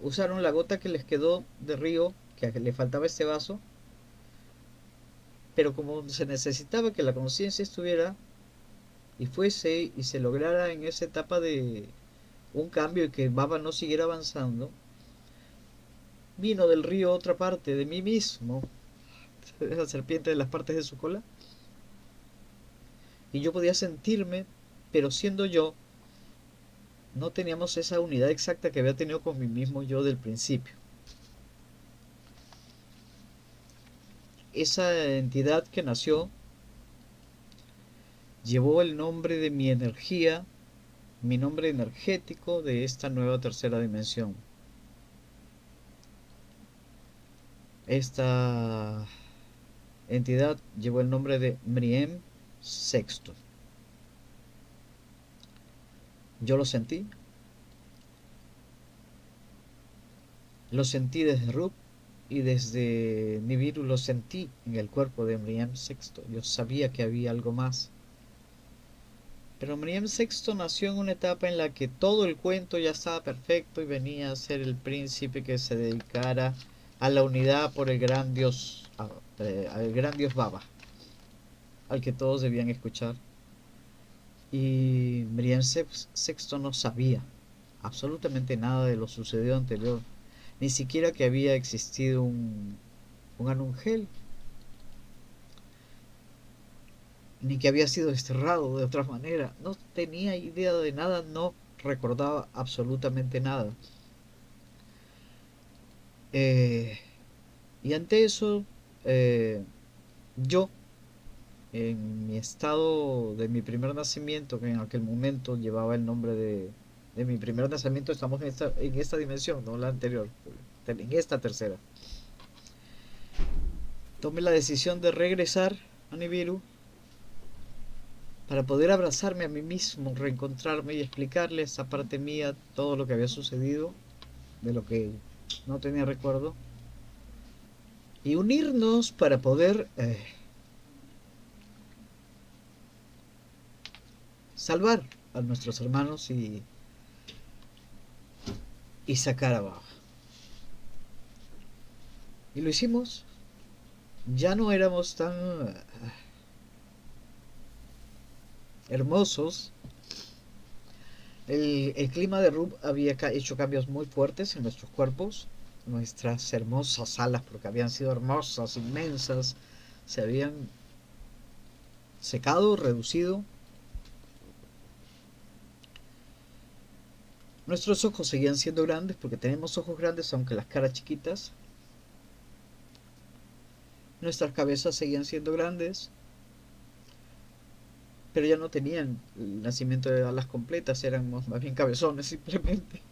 [SPEAKER 1] usaron la gota que les quedó de río, que le faltaba este vaso, pero como se necesitaba que la conciencia estuviera y fuese y se lograra en esa etapa de un cambio y que Baba no siguiera avanzando, vino del río otra parte de mí mismo, esa serpiente de las partes de su cola, y yo podía sentirme, pero siendo yo, no teníamos esa unidad exacta que había tenido con mí mismo yo del principio. Esa entidad que nació llevó el nombre de mi energía, mi nombre energético de esta nueva tercera dimensión. Esta entidad llevó el nombre de Mriem Sexto. Yo lo sentí desde Rup y desde Nibiru lo sentí en el cuerpo de Mriem Sexto. Yo sabía que había algo más. Pero Mriem Sexto nació en una etapa en la que todo el cuento ya estaba perfecto y venía a ser el príncipe que se dedicara a la unidad por el gran dios, al gran dios Baba, al que todos debían escuchar. Y Mriem Sexto no sabía absolutamente nada de lo sucedido anterior, ni siquiera que había existido un Anuncel, ni que había sido desterrado de otra manera. No tenía idea de nada, no recordaba absolutamente nada. Eh, y ante eso, eh, yo, en mi estado de mi primer nacimiento, que en aquel momento llevaba el nombre de mi primer nacimiento, estamos en esta dimensión, no la anterior, en esta tercera. Tomé la decisión de regresar a Nibiru para poder abrazarme a mí mismo, reencontrarme y explicarle a esa parte mía todo lo que había sucedido, de lo que no tenía recuerdo, y unirnos para poder salvar a nuestros hermanos y sacar abajo. Y lo hicimos, ya no éramos tan hermosos. El clima de Rub había hecho cambios muy fuertes en nuestros cuerpos. Nuestras hermosas alas, porque habían sido hermosas, inmensas, se habían secado, reducido. Nuestros ojos seguían siendo grandes porque tenemos ojos grandes aunque las caras chiquitas. Nuestras cabezas seguían siendo grandes, pero ya no tenían el nacimiento de alas completas, eran más bien cabezones simplemente.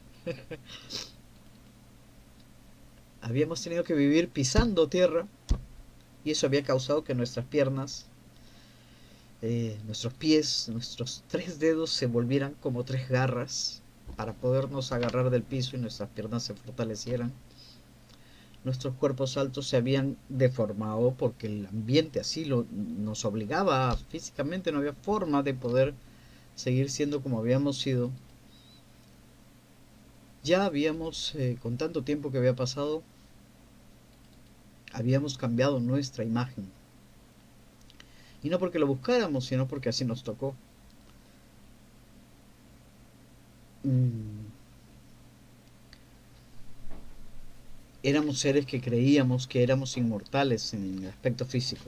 [SPEAKER 1] Habíamos tenido que vivir pisando tierra y eso había causado que nuestras piernas, nuestros pies, nuestros tres dedos se volvieran como tres garras para podernos agarrar del piso y nuestras piernas se fortalecieran. Nuestros cuerpos altos se habían deformado porque el ambiente así nos obligaba físicamente, no había forma de poder seguir siendo como habíamos sido. Ya habíamos, con tanto tiempo que había pasado, habíamos cambiado nuestra imagen. Y no porque lo buscáramos, sino porque así nos tocó. Mm, Éramos seres que creíamos que éramos inmortales en el aspecto físico.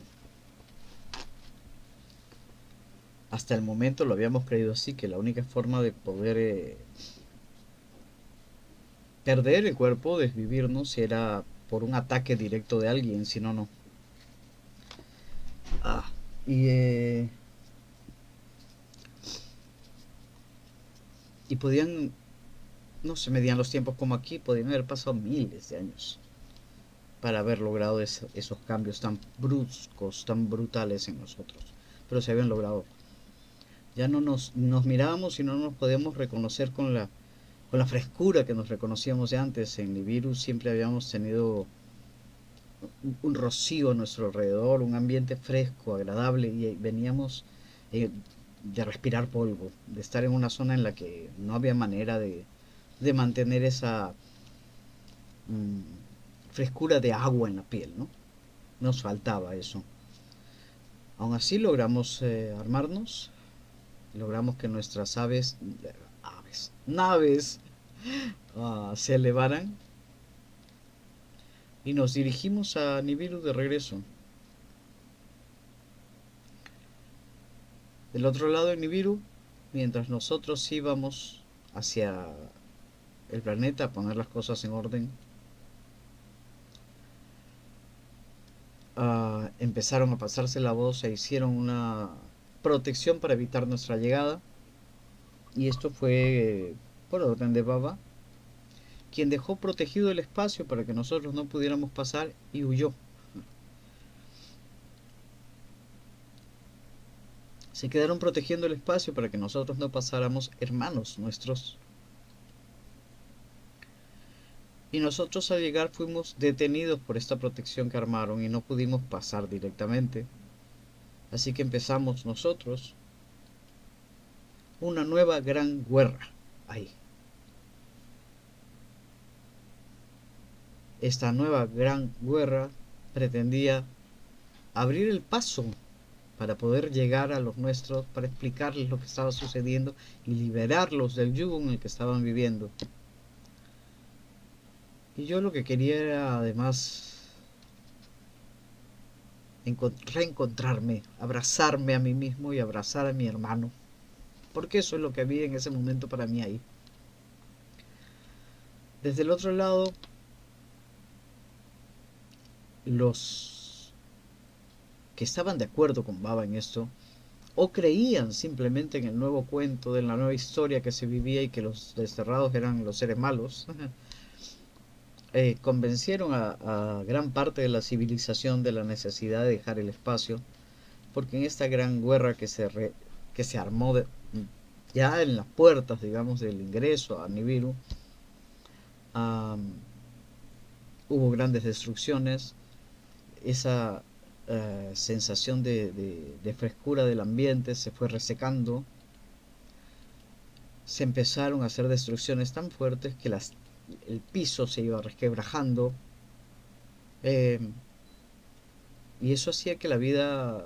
[SPEAKER 1] Hasta el momento lo habíamos creído así, que la única forma de poder perder el cuerpo, desvivirnos, era por un ataque directo de alguien, si no, no. Ah, y, eh, y podían, no se medían los tiempos como aquí, podían haber pasado miles de años para haber logrado esos cambios tan bruscos, tan brutales en nosotros. Pero se habían logrado. Ya no nos mirábamos y no nos podíamos reconocer con la frescura que nos reconocíamos de antes. En Nibiru siempre habíamos tenido un rocío a nuestro alrededor, un ambiente fresco, agradable, y veníamos eh, de respirar polvo, de estar en una zona en la que no había manera de mantener esa frescura de agua en la piel, ¿no? Nos faltaba eso. Aún así logramos armarnos, logramos que nuestras naves se elevaran y nos dirigimos a Nibiru de regreso. Del otro lado de Nibiru, mientras nosotros íbamos hacia el planeta a poner las cosas en orden, empezaron a pasarse la voz e hicieron una protección para evitar nuestra llegada. Y esto fue por orden de Baba, quien dejó protegido el espacio para que nosotros no pudiéramos pasar y huyó. Se quedaron protegiendo el espacio para que nosotros no pasáramos, hermanos nuestros. Y nosotros al llegar fuimos detenidos por esta protección que armaron y no pudimos pasar directamente. Así que empezamos nosotros una nueva gran guerra ahí. Esta nueva gran guerra pretendía abrir el paso para poder llegar a los nuestros, para explicarles lo que estaba sucediendo y liberarlos del yugo en el que estaban viviendo. Y yo lo que quería era además reencontrarme, abrazarme a mí mismo y abrazar a mi hermano, porque eso es lo que había en ese momento para mí ahí. Desde el otro lado, los que estaban de acuerdo con Baba en esto, o creían simplemente en el nuevo cuento, de la nueva historia que se vivía y que los desterrados eran los seres malos, convencieron a gran parte de la civilización de la necesidad de dejar el espacio, porque en esta gran guerra que se armó ya en las puertas, digamos, del ingreso a Nibiru, hubo grandes destrucciones, esa sensación de frescura del ambiente se fue resecando, se empezaron a hacer destrucciones tan fuertes que el piso se iba resquebrajando, eh, Y eso hacía que la vida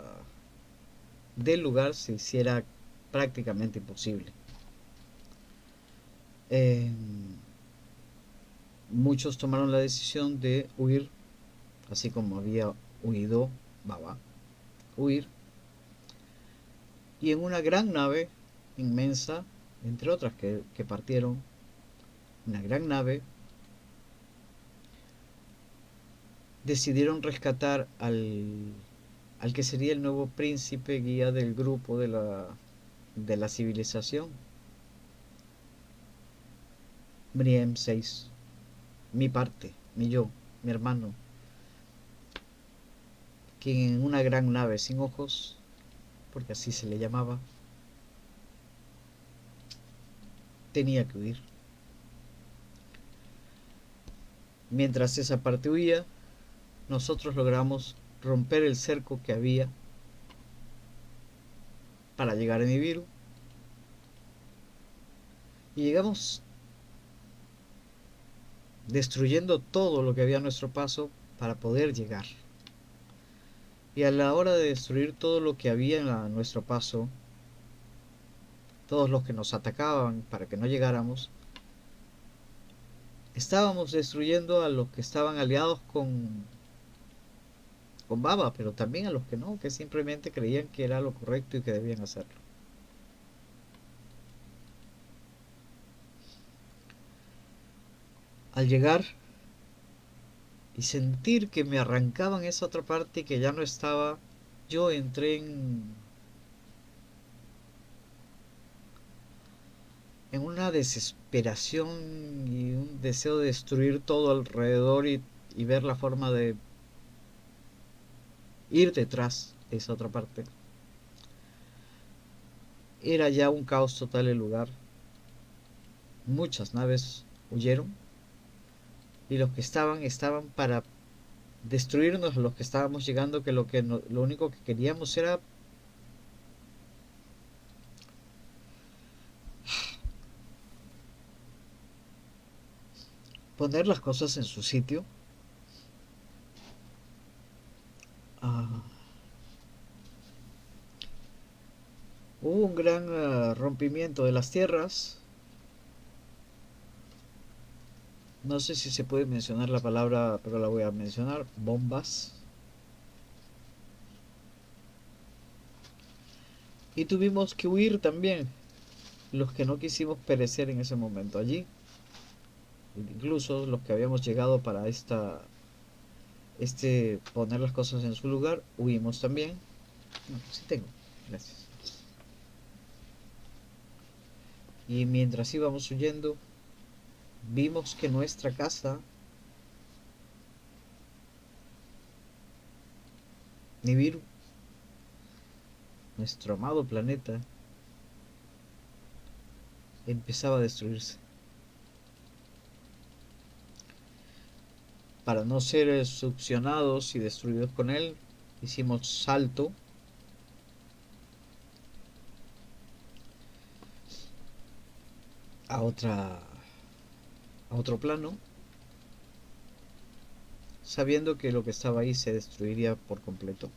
[SPEAKER 1] del lugar se hiciera prácticamente imposible. Eh, Muchos tomaron la decisión de huir, así como había huido Baba, huir, y en una gran nave inmensa, entre otras que partieron, una gran nave, decidieron rescatar al que sería el nuevo príncipe guía del grupo de la civilización, Mriem 6, mi parte, mi yo, mi hermano, quien en una gran nave sin ojos, porque así se le llamaba, tenía que huir. Mientras esa parte huía, nosotros logramos romper el cerco que había para llegar a Nibiru y llegamos destruyendo todo lo que había a nuestro paso para poder llegar. Y a la hora de destruir todo lo que había a nuestro paso, todos los que nos atacaban para que no llegáramos, estábamos destruyendo a los que estaban aliados con Baba, pero también a los que no, que simplemente creían que era lo correcto y que debían hacerlo. Al llegar y sentir que me arrancaban esa otra parte y que ya no estaba, yo entré en una desesperación y un deseo de destruir todo alrededor y ver la forma de ir detrás de esa otra parte. Era ya un caos total el lugar. Muchas naves huyeron y los que estaban para destruirnos a los que estábamos llegando, que lo único que queríamos era poner las cosas en su sitio. Ah, hubo un gran rompimiento de las tierras. No sé si se puede mencionar la palabra, pero la voy a mencionar. Bombas. Y tuvimos que huir también, los que no quisimos perecer en ese momento allí. Incluso los que habíamos llegado para poner las cosas en su lugar, huimos también. No, sí tengo, gracias. Y mientras íbamos huyendo, vimos que nuestra casa, Nibiru, nuestro amado planeta, empezaba a destruirse. Para no ser succionados y destruidos con él, hicimos salto a a otro plano, sabiendo que lo que estaba ahí se destruiría por completo,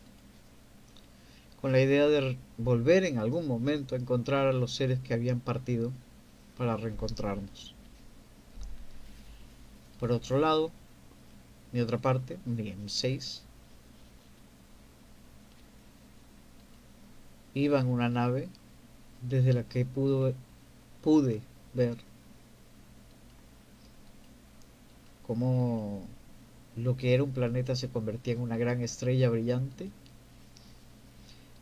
[SPEAKER 1] con la idea de volver en algún momento a encontrar a los seres que habían partido para reencontrarnos. Por otro lado, mi otra parte, mi M6, iba en una nave desde la que pude ver cómo lo que era un planeta se convertía en una gran estrella brillante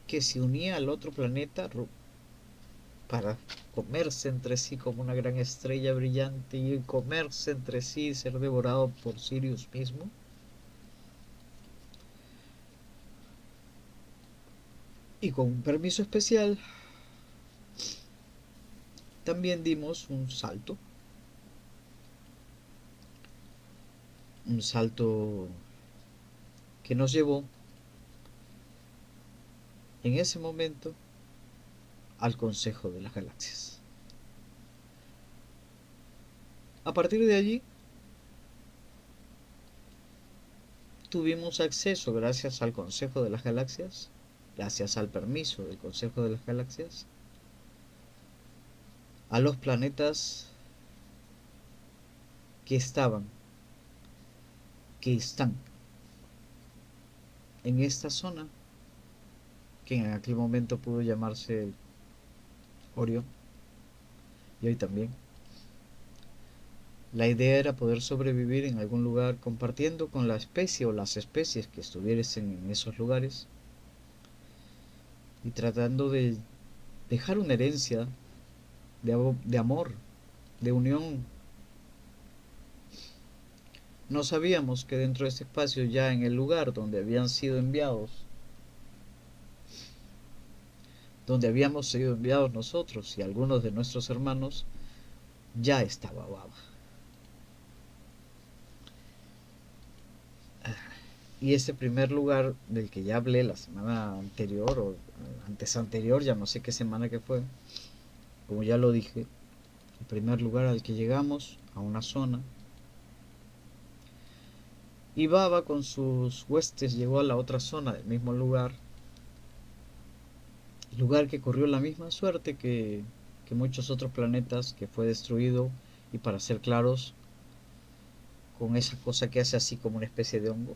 [SPEAKER 1] que se unía al otro planeta para comerse entre sí como una gran estrella brillante y comerse entre sí y ser devorado por Sirius mismo. Y con un permiso especial también dimos un salto que nos llevó en ese momento al Consejo de las Galaxias. A partir de allí tuvimos acceso, gracias al Consejo de las Galaxias, gracias al permiso del Consejo de las Galaxias, a los planetas que estaban, que están en esta zona, que en aquel momento pudo llamarse Orión, y hoy también. La idea era poder sobrevivir en algún lugar compartiendo con la especie o las especies que estuviesen en esos lugares y tratando de dejar una herencia de amor, de unión. No sabíamos que dentro de este espacio, ya en el lugar donde habían sido enviados, donde habíamos sido enviados nosotros y algunos de nuestros hermanos, ya estaba Baba. Y ese primer lugar del que ya hablé la semana anterior o antes anterior, ya no sé qué semana que fue, como ya lo dije, el primer lugar al que llegamos, a una zona, y Baba con sus huestes llegó a la otra zona del mismo lugar, lugar que corrió la misma suerte que muchos otros planetas, que fue destruido, y para ser claros, con esa cosa que hace así como una especie de hongo.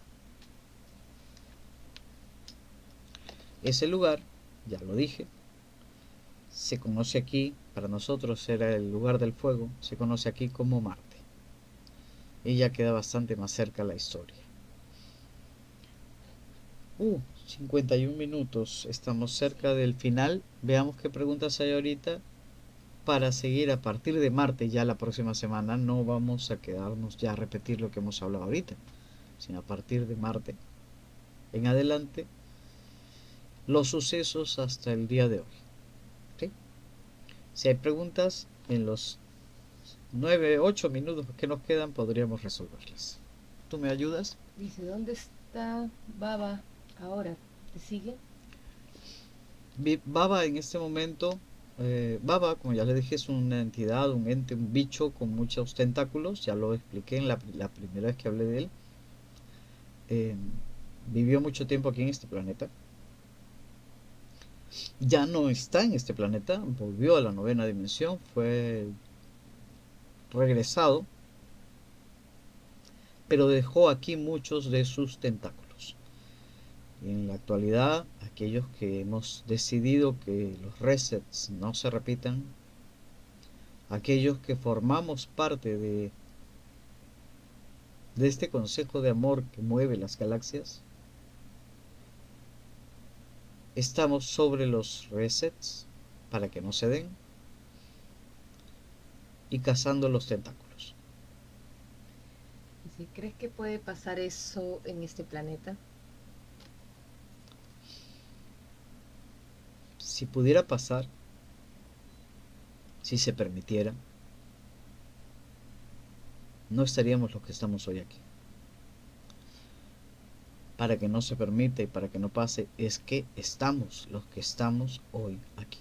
[SPEAKER 1] Ese lugar, ya lo dije, se conoce aquí, para nosotros era el lugar del fuego, se conoce aquí como Marte. Y ya queda bastante más cerca la historia. 51 minutos, estamos cerca del final. Veamos qué preguntas hay ahorita para seguir a partir de Marte. Ya la próxima semana no vamos a quedarnos ya a repetir lo que hemos hablado ahorita, sino a partir de Marte en adelante, los sucesos hasta el día de hoy. ¿Sí? Si hay preguntas, en los 8 minutos que nos quedan podríamos resolverlas. ¿Tú me ayudas?
[SPEAKER 2] Dice, ¿dónde está Baba ahora? ¿Te sigue?
[SPEAKER 1] Baba en este momento, Baba, como ya le dije, es una entidad, un ente, un bicho con muchos tentáculos. Ya lo expliqué en la primera vez que hablé de él. Eh, Vivió mucho tiempo aquí en este planeta. Ya no está en este planeta, volvió a la novena dimensión, fue regresado, pero dejó aquí muchos de sus tentáculos. En la actualidad, aquellos que hemos decidido que los resets no se repitan, aquellos que formamos parte de este consejo de amor que mueve las galaxias, estamos sobre los resets para que no se den y cazando los tentáculos.
[SPEAKER 2] Dice, ¿crees que puede pasar eso en este planeta?
[SPEAKER 1] Si pudiera pasar, si se permitiera, no estaríamos los que estamos hoy aquí. Para que no se permita y para que no pase, es que estamos los que estamos hoy aquí.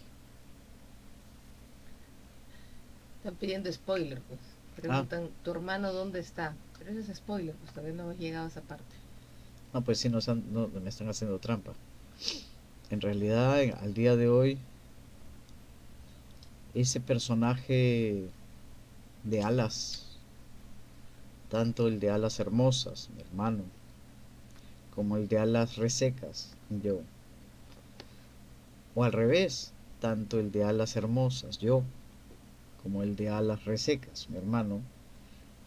[SPEAKER 2] Están pidiendo spoiler, pues.
[SPEAKER 1] Ah,
[SPEAKER 2] Preguntan, ¿tu hermano dónde está? Pero eso es spoiler, pues todavía no hemos llegado a esa parte.
[SPEAKER 1] no, pues sí, no, me están haciendo trampa. En realidad, al día de hoy, ese personaje de alas, tanto el de alas hermosas, mi hermano, como el de alas resecas, yo, o al revés, tanto el de alas hermosas, yo, como el de alas resecas, mi hermano,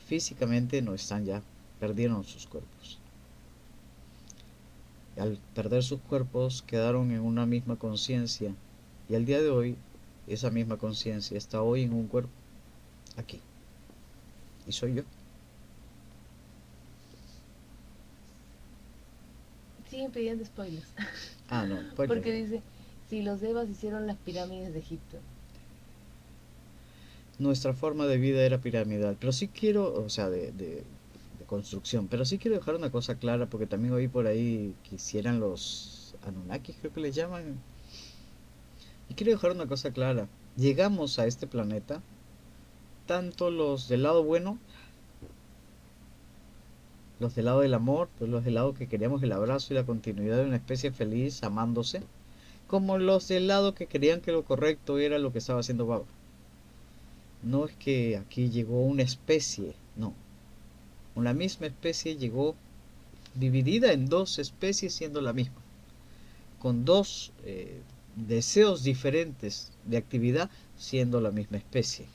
[SPEAKER 1] físicamente no están ya, perdieron sus cuerpos. Y al perder sus cuerpos quedaron en una misma conciencia, y al día de hoy esa misma conciencia está hoy en un cuerpo, aquí, y soy yo.
[SPEAKER 2] Siguen pidiendo spoilers.
[SPEAKER 1] Ah, no, pues
[SPEAKER 2] Porque dice, si los Devas hicieron las pirámides de Egipto.
[SPEAKER 1] nuestra forma de vida era piramidal, pero sí quiero, o sea, de construcción, pero sí quiero dejar una cosa clara, porque también oí por ahí que hicieran los Anunnakis, creo que les llaman, y quiero dejar una cosa clara: llegamos a este planeta, tanto los del lado bueno los del lado del amor, pues los del lado que queríamos el abrazo y la continuidad de una especie feliz amándose, como los del lado que querían que lo correcto era lo que estaba haciendo Baba. No es que aquí llegó una especie, no. Una misma especie llegó dividida en dos especies siendo la misma, con dos deseos diferentes de actividad siendo la misma especie.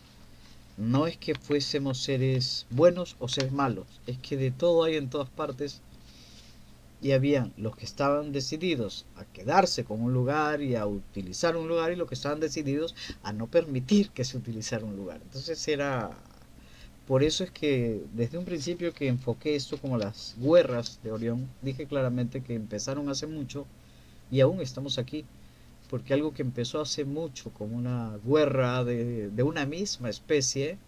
[SPEAKER 1] No es que fuésemos seres buenos o seres malos, es que de todo hay en todas partes y habían los que estaban decididos a quedarse con un lugar y a utilizar un lugar y los que estaban decididos a no permitir que se utilizara un lugar. Entonces era... Por eso es que desde un principio que enfoqué esto como las guerras de Orión, dije claramente que empezaron hace mucho y aún estamos aquí, porque algo que empezó hace mucho como una guerra de una misma especie,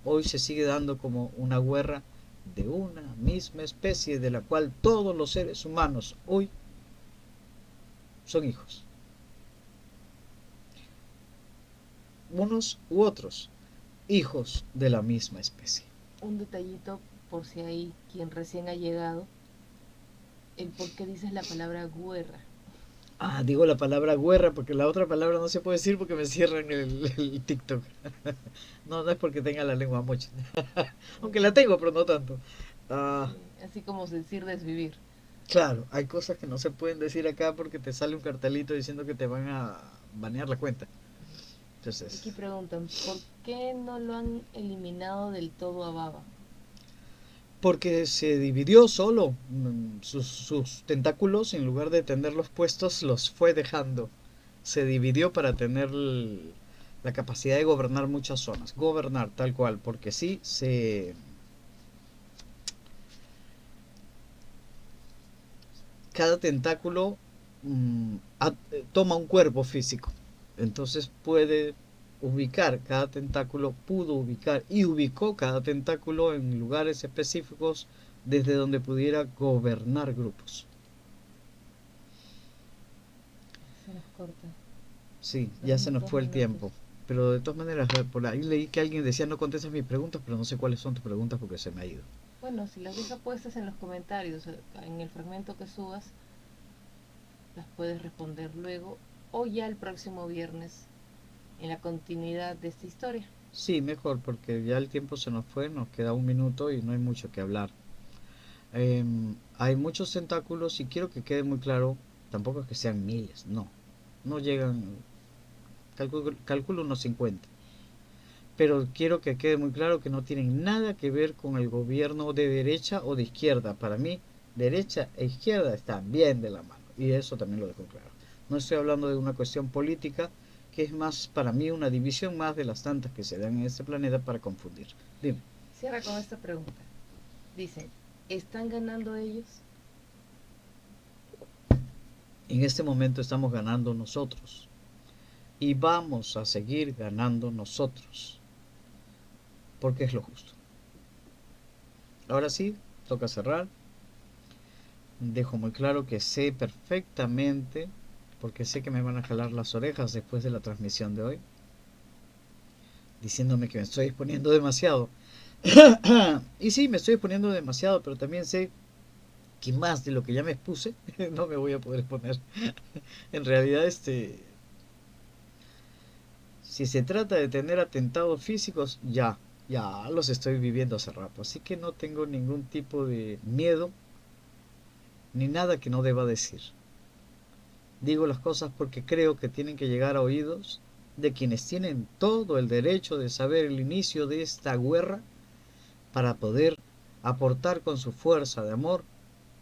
[SPEAKER 1] hoy se sigue dando como una guerra de una misma especie de la cual todos los seres humanos hoy son hijos, unos u otros, hijos de la misma especie.
[SPEAKER 2] Un detallito por si hay quien recién ha llegado, el por qué dices la palabra guerra.
[SPEAKER 1] Ah, digo la palabra guerra porque la otra palabra no se puede decir porque me cierran el TikTok. No, no es porque tenga la lengua mocha. Aunque la tengo, pero no tanto. Ah,
[SPEAKER 2] Sí, así como decir desvivir.
[SPEAKER 1] claro, hay cosas que no se pueden decir acá porque te sale un cartelito diciendo que te van a banear la cuenta.
[SPEAKER 2] Aquí
[SPEAKER 1] Entonces,
[SPEAKER 2] preguntan, ¿por qué no lo han eliminado del todo a Baba?
[SPEAKER 1] porque se dividió solo. Sus tentáculos, en lugar de tenerlos puestos, los fue dejando. Se dividió para tener la capacidad de gobernar muchas zonas. Gobernar tal cual, porque sí, cada tentáculo toma un cuerpo físico. Entonces puede ubicar, cada tentáculo pudo ubicar y ubicó cada tentáculo en lugares específicos desde donde pudiera gobernar grupos.
[SPEAKER 2] Se nos corta.
[SPEAKER 1] Sí, ya se
[SPEAKER 2] Son
[SPEAKER 1] nos
[SPEAKER 2] dos
[SPEAKER 1] fue el
[SPEAKER 2] minutos.
[SPEAKER 1] tiempo. Pero de todas maneras, por ahí leí que alguien decía no contestas mis preguntas, pero no sé cuáles son tus preguntas porque se me ha ido.
[SPEAKER 2] Bueno, si las deja puestas en los comentarios, en el fragmento que subas, las puedes responder luego o ya el próximo viernes en la continuidad de esta historia.
[SPEAKER 1] Sí, mejor, porque ya el tiempo se nos fue, nos queda un minuto y no hay mucho que hablar. Hay muchos tentáculos y quiero que quede muy claro, tampoco es que sean miles, no. No llegan, calculo unos 50. Pero quiero que quede muy claro que no tienen nada que ver con el gobierno de derecha o de izquierda. Para mí, derecha e izquierda están bien de la mano. Y eso también lo dejo claro. No estoy hablando de una cuestión política, que es más para mí una división más de las tantas que se dan en este planeta para confundir. Dime.
[SPEAKER 2] Cierra con esta pregunta. Dicen, ¿están ganando ellos?
[SPEAKER 1] En este momento estamos ganando nosotros. Y vamos a seguir ganando nosotros. Porque es lo justo. Ahora sí, toca cerrar. Dejo muy claro que sé perfectamente, porque sé que me van a jalar las orejas después de la transmisión de hoy, diciéndome que me estoy exponiendo demasiado. Y sí, me estoy exponiendo demasiado, pero también sé que más de lo que ya me expuse, no me voy a poder exponer. En realidad, si se trata de tener atentados físicos, ya los estoy viviendo hace rato. Así que no tengo ningún tipo de miedo, ni nada que no deba decir. Digo las cosas porque creo que tienen que llegar a oídos de quienes tienen todo el derecho de saber el inicio de esta guerra para poder aportar con su fuerza de amor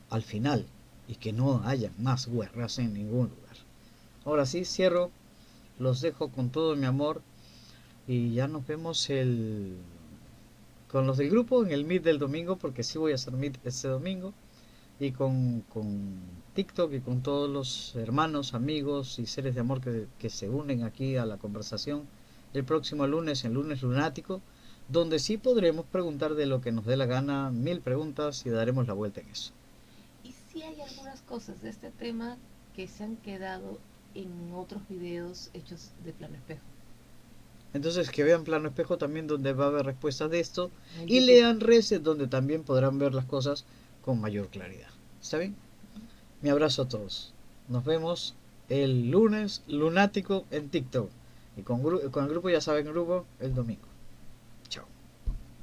[SPEAKER 1] al final y que no haya más guerras en ningún lugar. Ahora sí, cierro, los dejo con todo mi amor y ya nos vemos con los del grupo en el Meet del domingo porque sí voy a hacer Meet este domingo y con TikTok y con todos los hermanos, amigos y seres de amor que se unen aquí a la conversación el próximo lunes, el lunes lunático, donde sí podremos preguntar de lo que nos dé la gana, 1000 preguntas y daremos la vuelta en eso.
[SPEAKER 2] Y sí hay algunas cosas de este tema que se han quedado en otros videos hechos de plano espejo.
[SPEAKER 1] Entonces que vean Plano Espejo también, donde va a haber respuestas de esto,
[SPEAKER 2] En
[SPEAKER 1] y
[SPEAKER 2] YouTube.
[SPEAKER 1] lean Reset, donde también podrán ver las cosas con mayor claridad. ¿Está bien? Mi abrazo a todos. Nos vemos el lunes lunático en TikTok. Y con el grupo, ya saben, grupo, el domingo.